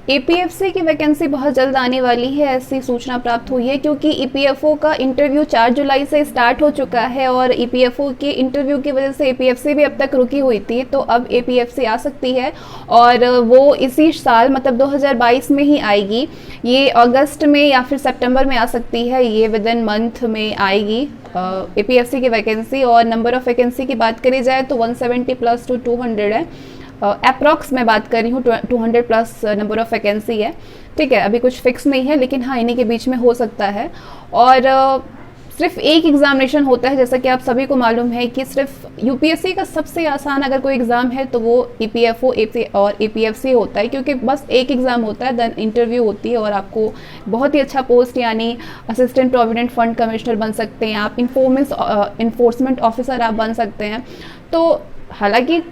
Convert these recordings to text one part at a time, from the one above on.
EPFC की vacancy बहुत जल्द आने वाली है, ऐसी सूचना प्राप्त हुई है, क्योंकि ईपीएफओ का इंटरव्यू 4 जुलाई से स्टार्ट हो चुका है और ईपीएफओ के इंटरव्यू की वजह से ईपीएफसी भी अब तक रुकी हुई थी। तो अब ईपीएफसी आ सकती है और वो इसी साल मतलब 2022 में ही आएगी। ये अगस्त में या फिर सितंबर में आ सकती है, ये विद इन मंथ में आएगी ईपीएफसी की वैकेंसी। और नंबर ऑफ वैकेंसी की बात करी जाए तो 170 प्लस टू 200 है। अप्रॉक्स मैं बात कर रही हूँ, 200 प्लस नंबर ऑफ वैकेंसी है। ठीक है, अभी कुछ फिक्स नहीं है, लेकिन हाँ इन्हीं के बीच में हो सकता है। और सिर्फ एक एग्जामिनेशन होता है, जैसा कि आप सभी को मालूम है कि सिर्फ यूपीएससी का सबसे आसान अगर कोई एग्ज़ाम है तो वो ईपीएफओ और ईपीएफसी होता है, क्योंकि बस एक एग्ज़ाम होता है, देन इंटरव्यू होती है और आपको बहुत ही अच्छा पोस्ट यानी असिस्टेंट प्रोविडेंट फंड कमिश्नर बन सकते हैं आप, इन्फोर्समेंट ऑफिसर आप बन सकते हैं। तो हालांकि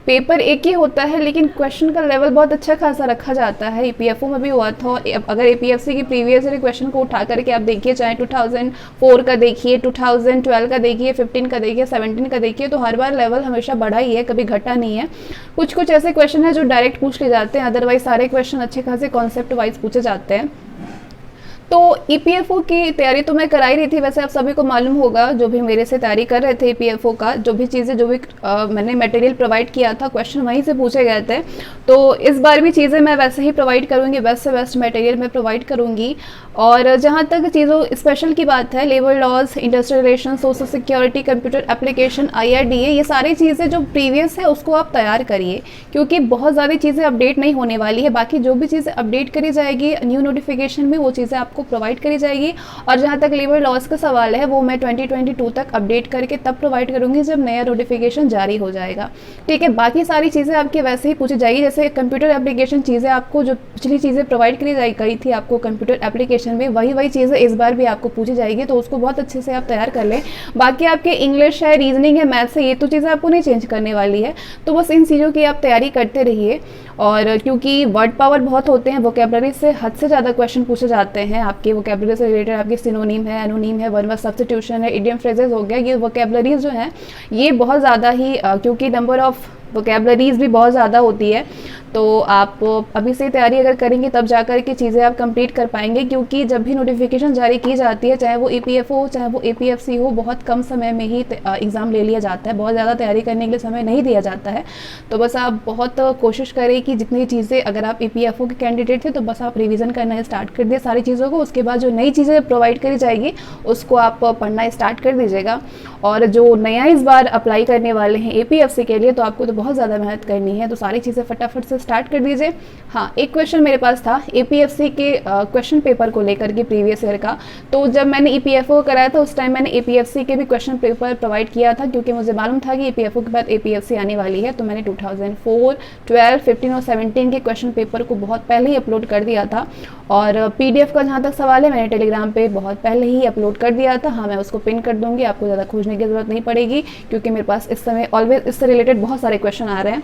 पेपर एक ही होता है, लेकिन क्वेश्चन का लेवल बहुत अच्छा खासा रखा जाता है। ईपीएफओ में भी हुआ था। अगर ईपीएफसी की प्रीवियस ईयर क्वेश्चन को उठा करके आप देखिए, चाहे 2004 का देखिए, 2012 का देखिए, 15 का देखिए, 17 का देखिए, तो हर बार लेवल हमेशा बढ़ा ही है, कभी घटा नहीं है। कुछ कुछ ऐसे क्वेश्चन है जो डायरेक्ट पूछ लिए जाते हैं, अदरवाइज सारे क्वेश्चन अच्छे खासे कॉन्सेप्ट वाइज पूछे जाते हैं। तो ईपीएफओ की तैयारी तो मैं कराई रही थी, वैसे आप सभी को मालूम होगा जो भी मेरे से तैयारी कर रहे थे ईपीएफओ का, जो भी चीज़ें मैंने मटेरियल प्रोवाइड किया था, क्वेश्चन वहीं से पूछे गए थे। तो इस बार भी चीज़ें मैं वैसे ही प्रोवाइड करूँगी, बेस्ट से बेस्ट मटेरियल मैं प्रोवाइड करूँगी। और जहाँ तक चीज़ों स्पेशल की बात है, labour laws, industrial relation, social security, computer application, IRDA, ये सारी चीज़ें जो प्रीवियस है उसको आप तैयार करिए, क्योंकि बहुत ज़्यादा चीज़ें अपडेट नहीं होने वाली है। बाकी जो भी चीज़ें अपडेट करी जाएगी न्यू नोटिफिकेशन में, वो चीज़ें आपको प्रोवाइड करी जाएगी। और जहाँ तक लेबर लॉज का सवाल है, वो मैं 2022 तक अपडेट करके तब प्रोवाइड करूँगी जब नया नोटिफिकेशन जारी हो जाएगा। ठीक है, बाकी सारी चीज़ें आपकी वैसे ही पूछी जाएगी, जैसे कंप्यूटर एप्लीकेशन चीज़ें आपको जो पिछली चीज़ें प्रोवाइड करी गई थी आपको कंप्यूटर एप्लीकेशन में, वही चीज़ें इस बार भी आपको पूछी जाएगी, तो उसको बहुत अच्छे से आप तैयार कर लें। बाकी आपके इंग्लिश है, रीजनिंग है, मैथ्स है, ये तो चीज़ें आपको नहीं चेंज करने वाली है, तो बस इन चीज़ों की आप तैयारी करते रहिए। और क्योंकि वर्ड पावर बहुत होते हैं, वोकेबलरी से हद से ज़्यादा क्वेश्चन पूछे जाते हैं, आपके वोकेबलरी से रिलेटेड आपके सिनोनिम है, एनोनिम है, वन वर्ड सब्स्टिट्यूशन है, इडियम फ्रेजेस हो गया, ये वोकेबलरीज जो हैं ये बहुत ज़्यादा ही क्योंकि नंबर ऑफ वोकेबलरीज भी बहुत ज़्यादा होती है, तो आप अभी से तैयारी अगर करेंगे तब जाकर के चीज़ें आप कंप्लीट कर पाएंगे। क्योंकि जब भी नोटिफिकेशन जारी की जाती है, चाहे वो ईपीएफओ हो चाहे वो ईपीएफसी हो, बहुत कम समय में ही एग्ज़ाम ले लिया जाता है, बहुत ज़्यादा तैयारी करने के लिए समय नहीं दिया जाता है। तो बस आप बहुत कोशिश करें कि जितनी चीज़ें, अगर आप ईपीएफओ के कैंडिडेट थे तो बस आप रिविज़न करना स्टार्ट कर दिए सारी चीज़ों को, उसके बाद जो नई चीज़ें प्रोवाइड करी जाएगी उसको आप पढ़ना स्टार्ट कर दीजिएगा। और जो नया इस बार अप्लाई करने वाले हैं ईपीएफसी के लिए, तो आपको तो बहुत ज़्यादा मेहनत करनी है, तो सारी चीज़ें फटाफट से स्टार्ट कर दीजिए। हाँ, एक क्वेश्चन मेरे पास था ईपीएफसी के क्वेश्चन पेपर को लेकर के प्रीवियस ईयर का। तो जब मैंने ईपीएफओ कराया था उस टाइम मैंने ईपीएफसी के भी क्वेश्चन पेपर प्रोवाइड किया था, क्योंकि मुझे मालूम था कि ईपीएफओ के बाद ईपीएफसी आने वाली है। तो मैंने 2004, 12, 15 और 17 के क्वेश्चन पेपर को बहुत पहले ही अपलोड कर दिया था। और पीडीएफ का जहाँ तक सवाल है, मैंने टेलीग्राम पे बहुत पहले ही अपलोड कर दिया था। हाँ, मैं उसको पिन कर दूँगी, आपको ज़्यादा खोजने की ज़रूरत नहीं पड़ेगी, क्योंकि मेरे पास इस समय ऑलवेज इससे रिलेटेड बहुत सारे क्वेश्चन आ रहे हैं।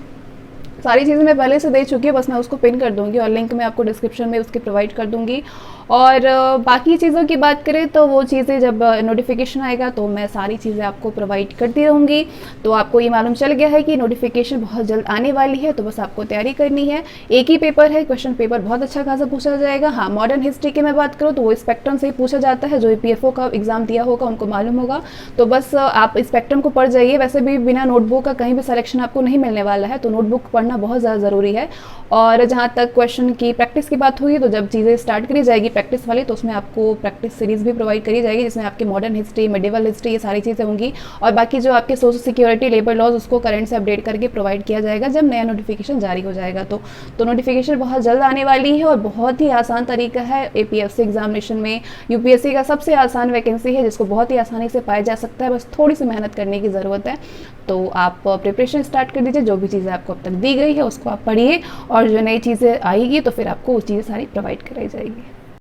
सारी चीज़ें मैं पहले से दे चुकी हूँ, बस मैं उसको पिन कर दूंगी और लिंक मैं आपको डिस्क्रिप्शन में उसकी प्रोवाइड कर दूंगी। और बाकी चीज़ों की बात करें तो वो चीज़ें जब नोटिफिकेशन आएगा तो मैं सारी चीज़ें आपको प्रोवाइड करती रहूँगी। तो आपको ये मालूम चल गया है कि नोटिफिकेशन बहुत जल्द आने वाली है, तो बस आपको तैयारी करनी है। एक ही पेपर है, क्वेश्चन पेपर बहुत अच्छा खासा पूछा जाएगा। हाँ, मॉडर्न हिस्ट्री की मैं बात करूँ तो वो स्पेक्ट्रम से ही पूछा जाता है, जो ईपीएफओ का एग्जाम दिया होगा उनको मालूम होगा। तो बस आप स्पेक्ट्रम को पढ़ जाइए। वैसे भी बिना नोटबुक का कहीं भी सिलेक्शन आपको नहीं मिलने वाला है, तो नोटबुक पढ़ना बहुत ज़्यादा ज़रूरी है। और जहाँ तक क्वेश्चन की प्रैक्टिस की बात हुई, तो जब चीज़ें स्टार्ट करी जाएगी प्रैक्टिस वाली, तो उसमें आपको प्रैक्टिस सीरीज़ भी प्रोवाइड करी जाएगी, जिसमें आपकी मॉडर्न हिस्ट्री, मिडिवल हिस्ट्री, ये सारी चीज़ें होंगी। और बाकी जो आपके सोशल सिक्योरिटी, लेबर लॉज, उसको करंट से अपडेट करके प्रोवाइड किया जाएगा जब नया नोटिफिकेशन जारी हो जाएगा। तो नोटिफिकेशन बहुत जल्द आने वाली है और बहुत ही आसान तरीका है एपीएफसी एग्जामिनेशन में। यूपीएससी का सबसे आसान वैकेंसी है, जिसको बहुत ही आसानी से पाया जा सकता है, बस थोड़ी सी मेहनत करने की ज़रूरत है। तो आप प्रिपरेशन स्टार्ट कर दीजिए, जो भी चीज़ें आपको अब तक दी गई है उसको आप पढ़िए, और जो नई चीज़ें आएगी तो फिर आपको वो चीज़ें सारी प्रोवाइड कराई जाएगी।